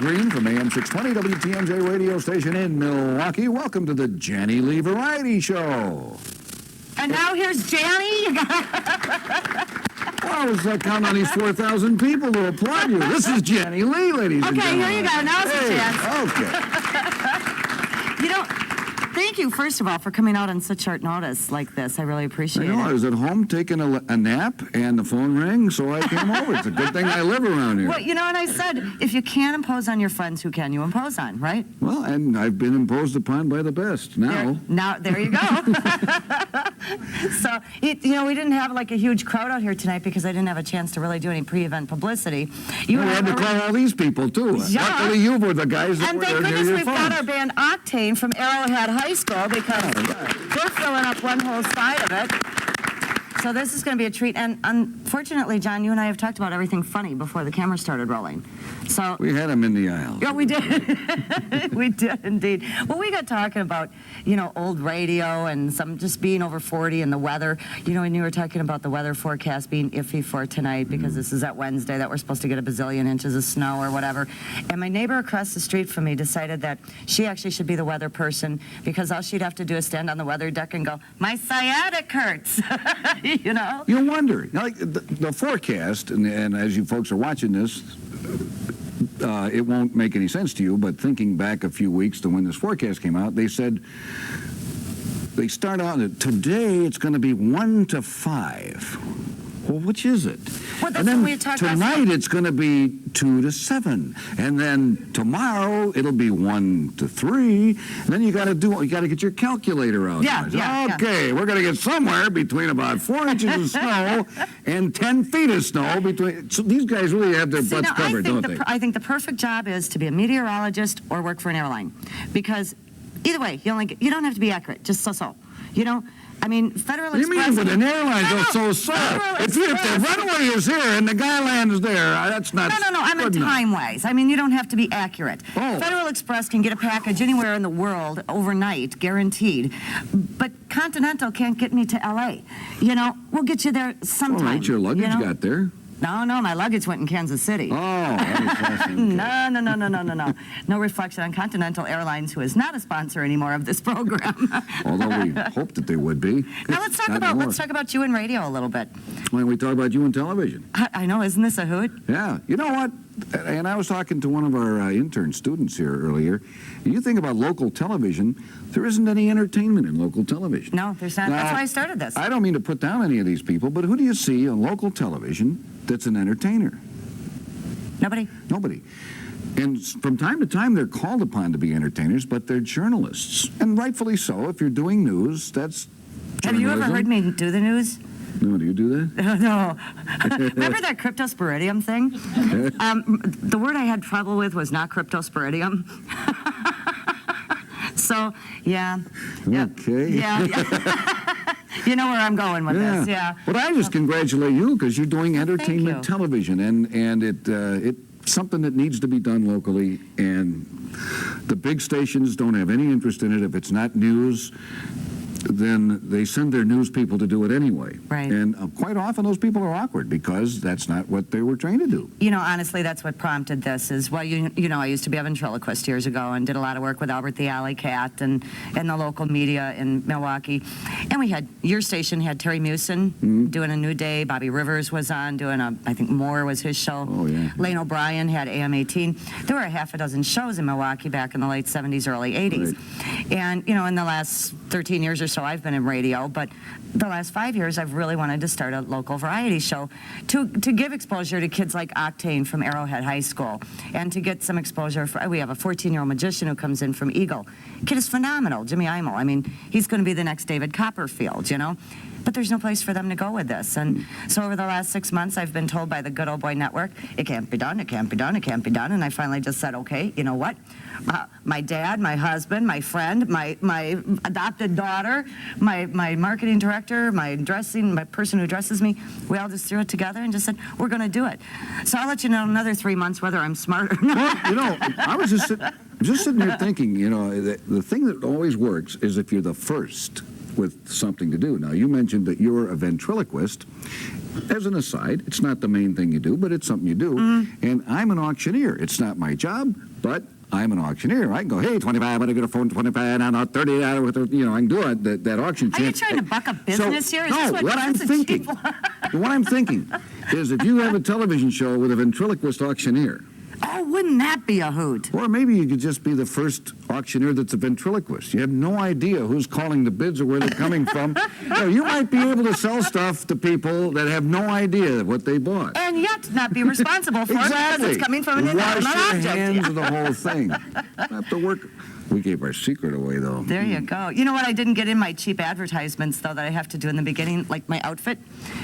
Green from AM 620 WTMJ radio station in Milwaukee. Welcome to the Janny Lee Variety Show. And now here's Janny. Well, I was counting on these 4,000 people to applaud you. This is Janny Lee, ladies and gentlemen. Okay, here you go. Now's the chance. Okay. You know, thank you, first of all, for coming out on such short notice like this. I really appreciate it. I was at home taking a nap, and the phone rang, so I came over. It's a good thing I live around here. Well, you know what I said? If you can't impose on your friends, who can you impose on, right? Well, and I've been imposed upon by the best. There you go. So, we didn't have like a huge crowd out here tonight because I didn't have a chance to really do any pre-event publicity. We had to call all these people, too. Yeah. Luckily, you were the guys that were there And thank near goodness your we've got our band Octane from Arrowhead High School because they're filling up one whole side of it. So this is going to be a treat. And unfortunately, John, you and I have talked about everything funny before the camera started rolling. So we had them in the aisle. Yeah, we did. We did indeed. Well, we got talking about, old radio and some just being over 40 and the weather. And you were talking about the weather forecast being iffy for tonight because this is that Wednesday that we're supposed to get a bazillion inches of snow or whatever. And my neighbor across the street from me decided that she actually should be the weather person because all she'd have to do is stand on the weather deck and go, "My sciatic hurts." You wonder. Like the forecast, and as you folks are watching this, it won't make any sense to you, but thinking back a few weeks to when this forecast came out, they said they start out that today it's going to be 1 to 5. Well, which is it? Well, that's and then what we talked about. Tonight it's going to be 2 to 7, and then tomorrow it'll be 1 to 3. And then you got to get your calculator out. Okay, we're going to get somewhere between about 4 inches of snow and 10 feet of snow between. So these guys really have their butts covered, don't they? I think the perfect job is to be a meteorologist or work for an airline, because either way, you don't have to be accurate. Just so. Federal Express... You mean with an airline, so. If the runway is here and the guy lands there, that's not... No, I mean time-wise. You don't have to be accurate. Oh. Federal Express can get a package anywhere in the world overnight, guaranteed. But Continental can't get me to L.A. We'll get you there sometime. All right, your luggage got there. No, my luggage went in Kansas City. Oh, No. No reflection on Continental Airlines, who is not a sponsor anymore of this program. Although we hoped that they would be. Now let's talk about you in radio a little bit. When we talk about you in television. I know, isn't this a hoot? Yeah. You know what? And I was talking to one of our intern students here earlier. And you think about local television, there isn't any entertainment in local television. No, there's not. That's why I started this. I don't mean to put down any of these people, but who do you see on local television that's an entertainer? Nobody. And from time to time, they're called upon to be entertainers, but they're journalists. And rightfully so. If you're doing news, that's journalism. Have you ever heard me do the news? No, do you do that? No. Remember that cryptosporidium thing? The word I had trouble with was not cryptosporidium. So, yeah. Okay. Yeah. You know where I'm going with this, yeah. But I just congratulate you because you're doing entertainment television, and it's something that needs to be done locally, and the big stations don't have any interest in it. If it's not news, then they send their news people to do it anyway. Right. And quite often those people are awkward because that's not what they were trained to do. Honestly, that's what prompted this is, well, I used to be a ventriloquist years ago and did a lot of work with Albert the Alley Cat and the local media in Milwaukee. And your station had Terry Mewson doing A New Day. Bobby Rivers was on doing I think Moore was his show. Oh, yeah. Lane O'Brien had AM 18. There were a half a dozen shows in Milwaukee back in the late 70s, early 80s. Right. And, in the last 13 years or so, I've been in radio, but the last 5 years, I've really wanted to start a local variety show to give exposure to kids like Octane from Arrowhead High School, and to get some exposure. We have a 14-year-old magician who comes in from Eagle. Kid is phenomenal, Jimmy Imel. He's going to be the next David Copperfield, But there's no place for them to go with this. And so over the last 6 months, I've been told by the Good Old Boy Network, it can't be done, it can't be done, it can't be done. And I finally just said, okay, you know what? My dad, my husband, my friend, my adopted daughter, my marketing director, my person who dresses me, we all just threw it together and just said, we're going to do it. So I'll let you know in another 3 months whether I'm smart or not. Well, I was just sitting here thinking, the thing that always works is if you're the first with something to do. Now, you mentioned that you're a ventriloquist, as an aside, it's not the main thing you do, but it's something you do. And I'm an auctioneer. It's not my job, but I'm an auctioneer. I can go, hey, 25, I'm going to get a phone 25, and I'll 30, you know, I can do it, that auction. Are you trying to buck up business here? Is No, this what I'm thinking, what I'm thinking is if you have a television show with a ventriloquist auctioneer, Oh, wouldn't that be a hoot? or maybe you could just be the first auctioneer that's a ventriloquist. You have no idea who's calling the bids or where they're coming from. You might be able to sell stuff to people that have no idea what they bought. And yet not be responsible for it because it's coming from an inanimate Wash your object. hands of the whole thing. Have to work. We gave our secret away, though. There you go. You know what I didn't get in my cheap advertisements, though, that I have to do in the beginning, like my outfit?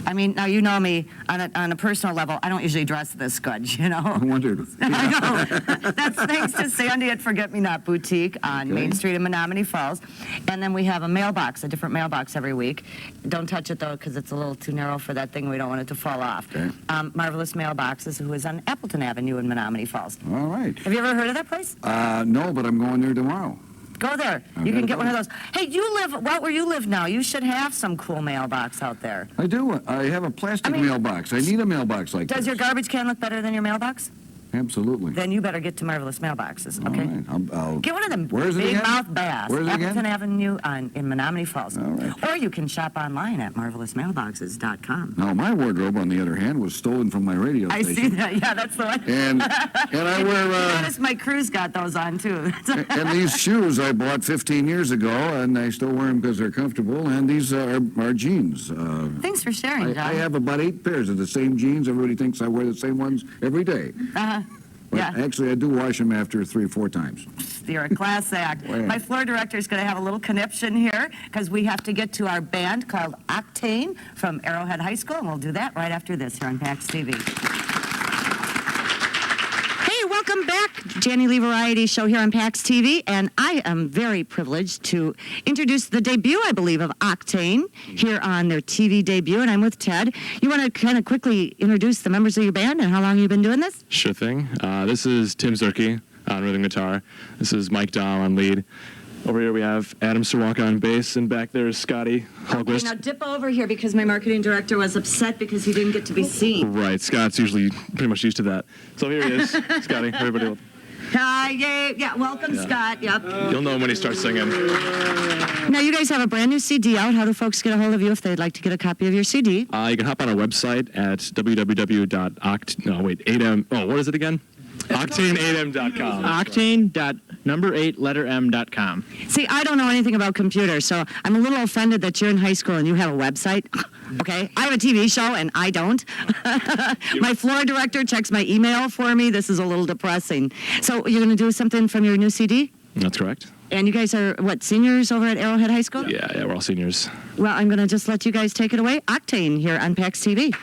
I mean, now you know me, on a personal level, I don't usually dress this good, you know? I wondered. I know. That's thanks to Sandy at Forget Me Not Boutique on Main Street in Menominee Falls. And then we have a mailbox, a different mailbox every week. Don't touch it, though, because it's a little too narrow for that thing. We don't want it to fall off. Okay. Marvelous Mailboxes, who is on Appleton Avenue in Menominee Falls. All right. Have you ever heard of that place? No, but I'm going there tomorrow. Go there. I'm You can gonna get go. one of those. Hey, you live right where you live now. You should have some cool mailbox out there. I do. I have a plastic I mean, mailbox. I need a mailbox like Does this. your garbage can look better than your mailbox? Absolutely. Then you better get to Marvelous Mailboxes, All okay? right. I'll Get one of them Where is it big again? mouth bass. Where is it again? Appleton Avenue in Menominee Falls. All right. Or you can shop online at marvelousmailboxes.com. Now, my wardrobe, on the other hand, was stolen from my radio I station. see that. Yeah, that's the one. And I wear... Notice my crew's got those on, too. and these shoes I bought 15 years ago, and I still wear them because they're comfortable, and these are jeans. Thanks for sharing, John. I have about 8 pairs of the same jeans. Everybody thinks I wear the same ones every day. But Yeah. actually, I do wash them after 3 or 4 times. You're a class act. Wow. My floor director is going to have a little conniption here because we have to get to our band called Octane from Arrowhead High School, and we'll do that right after this here on PAX TV. Hey, welcome back. Janny Lee Variety Show here on PAX TV, and I am very privileged to introduce the debut, I believe, of Octane here on their TV debut, and I'm with Ted. You want to kind of quickly introduce the members of your band and how long you've been doing this? Sure thing. This is Tim Zerke on rhythm guitar. This is Mike Dahl on lead. Over here we have Adam Sirwaka on bass, and back there is Scotty Hallquist. Okay, now dip over here because my marketing director was upset because he didn't get to be seen. Right, Scott's usually pretty much used to that. So here he is, Scotty. Everybody, Hi, yeah, welcome, Scott. Yep. you'll know him when he starts singing. Now, you guys have a brand new CD out. How do folks get a hold of you if they'd like to get a copy of your CD? You can hop on our website at what is it again? Octane8m.com. Octane.8m.com. See, I don't know anything about computers, so I'm a little offended that you're in high school and you have a website. Okay? I have a TV show and I don't. My floor director checks my email for me. This is a little depressing. So you're going to do something from your new CD? That's correct. And you guys are, what, seniors over at Arrowhead High School? Yeah, we're all seniors. Well, I'm going to just let you guys take it away. Octane here on PAX TV.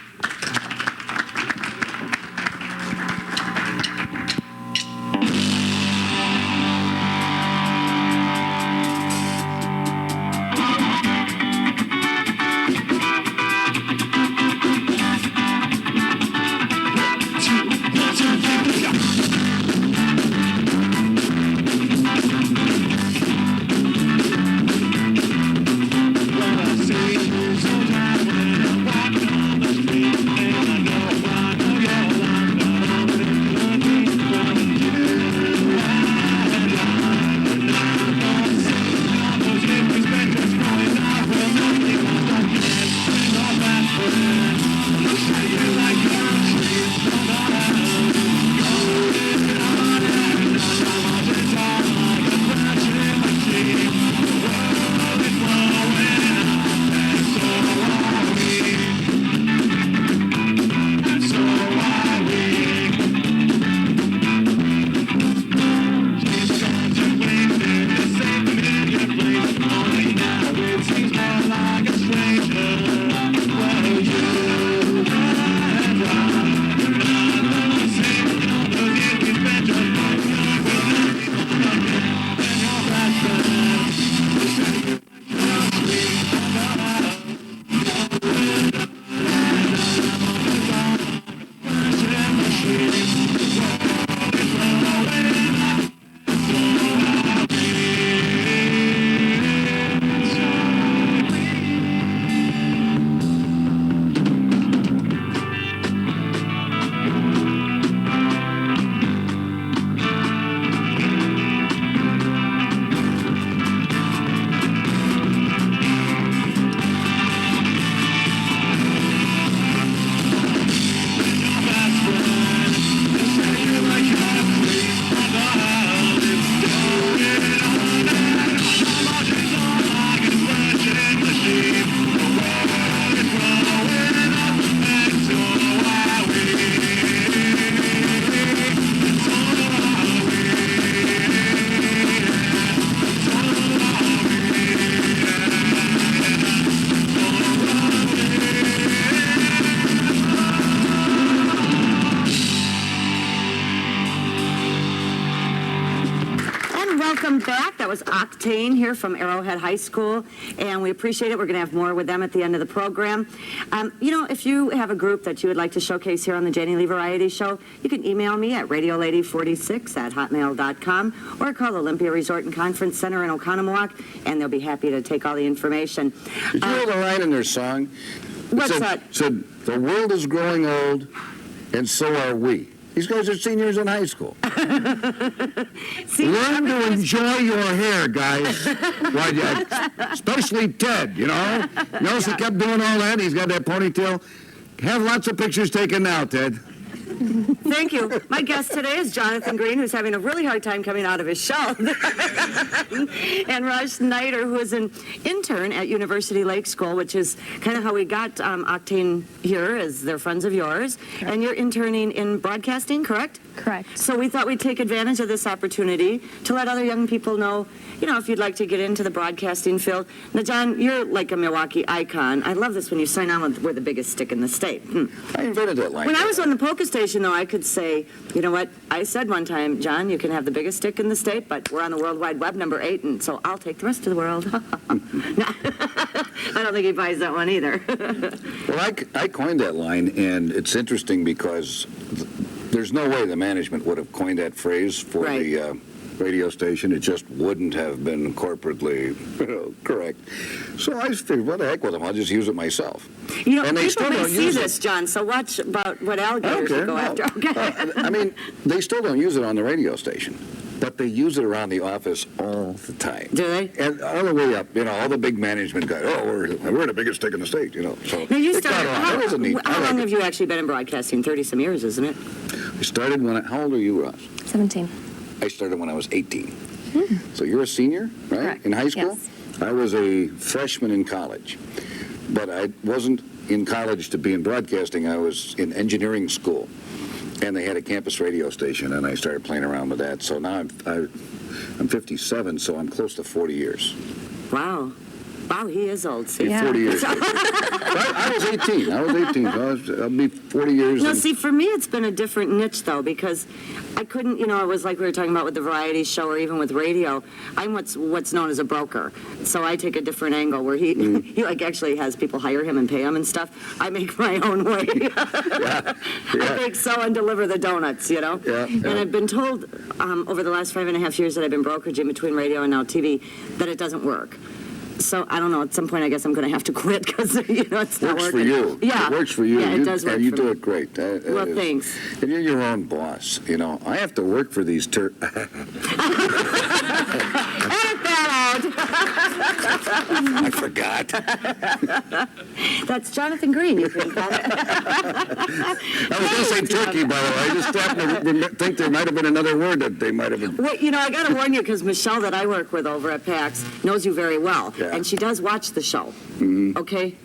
Well, I see who's so tired when I walk down the street. welcome back. That was Octane here from Arrowhead High School, and we appreciate it. We're going to have more with them at the end of the program. If you have a group that you would like to showcase here on the Janny Lee Variety Show, you can email me at radiolady46@hotmail.com or call Olympia Resort and Conference Center in Oconomowoc, and they'll be happy to take all the information. Did you hear the line in their song? What's that? Said, the world is growing old, and so are we. These guys are seniors in high school. Learn to enjoy your hair, guys. Especially Ted, Notice he kept doing all that. He's got that ponytail. Have lots of pictures taken now, Ted. Thank you. My guest today is Jonathon Green, who's having a really hard time coming out of his shell. And Raj Snyder, who is an intern at University Lake School, which is kind of how we got Octane here, as they're friends of yours. Sure. And you're interning in broadcasting, correct? Correct. So we thought we'd take advantage of this opportunity to let other young people know, if you'd like to get into the broadcasting field. Now, John, you're like a Milwaukee icon. I love this when you sign on with "We're the biggest stick in the state." I invented that line. When I was on the polka station, though, I could say, you know what? I said one time, John, you can have the biggest stick in the state, but we're on the World Wide Web number 8, and so I'll take the rest of the world. No, I don't think he buys that one either. Well, I coined that line, and it's interesting because there's no way the management would have coined that phrase for the radio station. It just wouldn't have been corporately correct. So I figured, what the heck with them? I'll just use it myself. And they people may see this, John, so watch about what alligators you go after. Okay. They still don't use it on the radio station, but they use it around the office all the time. Do they? And all the way up, all the big management guys, we're the biggest stick in the state, So now you started, how long have you actually been in broadcasting? 30-some years, isn't it? I started how old are you, Ross? 17. I started when I was 18. So you're a senior, right? Correct. In high school? Yes. I was a freshman in college. But I wasn't in college to be in broadcasting. I was in engineering school. And they had a campus radio station, and I started playing around with that. So now I'm 57, so I'm close to 40 years. Wow. Wow, he is old. See? Yeah. 40 years. I was 18. I'll be 40 years. No, see, for me, it's been a different niche, though, because I couldn't, it was like we were talking about with the variety show or even with radio. I'm what's known as a broker. So I take a different angle where he actually has people hire him and pay him and stuff. I make my own way. I bake, sew, and deliver the donuts, Yeah. And I've been told over the last 5.5 years that I've been brokerage in between radio and now TV that it doesn't work. So I don't know. At some point, I guess I'm going to have to quit because it's not working. Works for you. Yeah, it works for you. Yeah, it does work. And you for do me. it great. Well, thanks. And you're your own boss. I have to work for these Edit that out. I forgot. That's Jonathon Green. You can call it. I was going to say turkey, by the way. I just happened to think there might have been another word that they might have been. Well, I got to warn you because Michelle, that I work with over at PAX, knows you very well, and she does watch the show. Mm-hmm. Okay.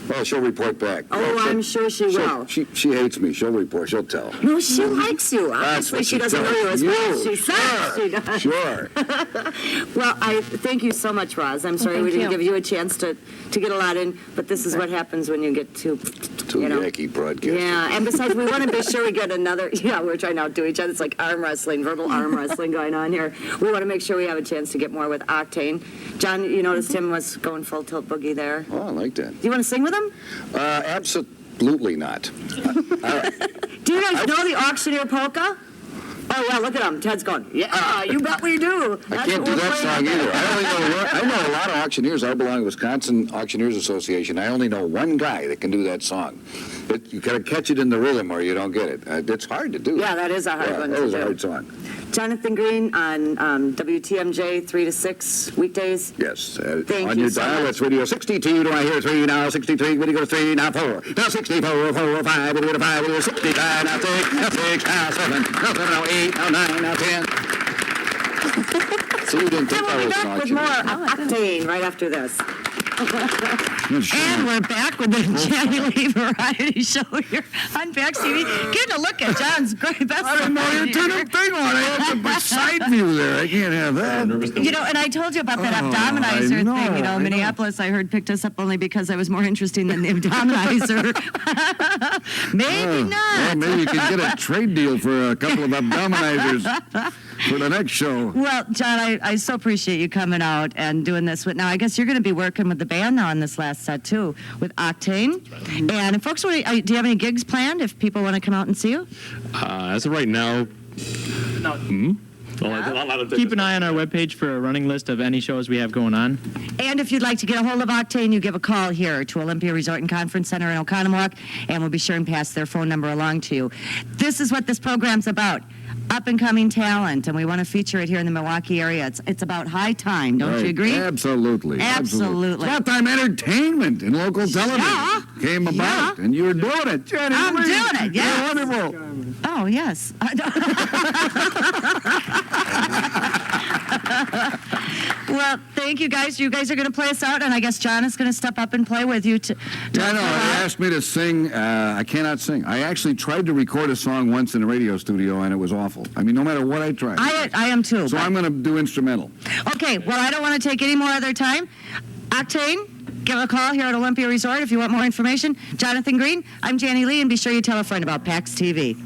Well, she'll report back. Oh, I'm sure she will. She hates me. She'll report. She'll tell. No, she likes you. Obviously, she doesn't know you as well. She says she does. Sure. Well, I thank you so much, Roz. I'm sorry we didn't give you a chance to get a lot in, but this is what happens when you get too Yankee broadcasting. Yeah, and besides, we want to be sure we get another. Yeah, we're trying to outdo each other. It's like arm wrestling, verbal arm wrestling going on here. We want to make sure we have a chance to get more with Octane. John, you noticed him was going full tilt boogie there. Oh, I like that. Do you want to sing with him? Absolutely not. Do you guys know the Auctioneer Polka? Oh, yeah, look at him. Ted's going, yeah, you bet we do. I can't do that song either. I know a lot of auctioneers. I belong to Wisconsin Auctioneers Association. I only know one guy that can do that song. You got to catch it in the rhythm or you don't get it. It's hard to do. Yeah, that is a hard one to do. That is a hard song. Jonathon Green on WTMJ 3 to 6 weekdays. Yes. Thank on you your so dial, much. it's radio 62. Do I hear 3 now? 63. When you go to 3 now 4. Now 64. 4 5. When you go to 5. When you go to 65. Now 6. Now 6. Now 7. Now 7. Now 8. Now 9. Now 10. So you didn't think We'll I be was back with more Octane right after this. And we're back with the Janny Lee Variety Show here on PAX TV. Getting a look at John's great best. I didn't know you turned the thing on. I had the side view there. I can't have that. And I told you about that abdominizer thing. Minneapolis, I heard, picked us up only because I was more interesting than the abdominizer. Maybe not. Well, maybe you could get a trade deal for a couple of abdominizers. for the next show. Well, John, I so appreciate you coming out and doing this. But now I guess you're going to be working with the band now on this last set too, with Octane. Right. And if folks, do you have any gigs planned? If people want to come out and see you? As of right now, no. Keep an eye on our webpage for a running list of any shows we have going on. And if you'd like to get a hold of Octane, you give a call here to Olympia Resort and Conference Center in Oconomowoc, and we'll be sure and pass their phone number along to you. This is what this program's about. Up-and-coming talent, and we want to feature it here in the Milwaukee area. It's about high time, don't you agree? Absolutely. Absolutely. It's about time entertainment in local television came about, and you're doing it, Janny I'm Lee. doing it, yes. You're wonderful. Oh, yes. Well, thank you, guys. You guys are going to play us out, and I guess John is going to step up and play with you. I know. They asked me to sing. I cannot sing. I actually tried to record a song once in a radio studio, and it was awful. I mean, no matter what I tried. I am too. So I'm going to do instrumental. Okay. Well, I don't want to take any more other time. Octane, give a call here at Olympia Resort if you want more information. Jonathon Green, I'm Janny Lee, and be sure you tell a friend about PAX TV.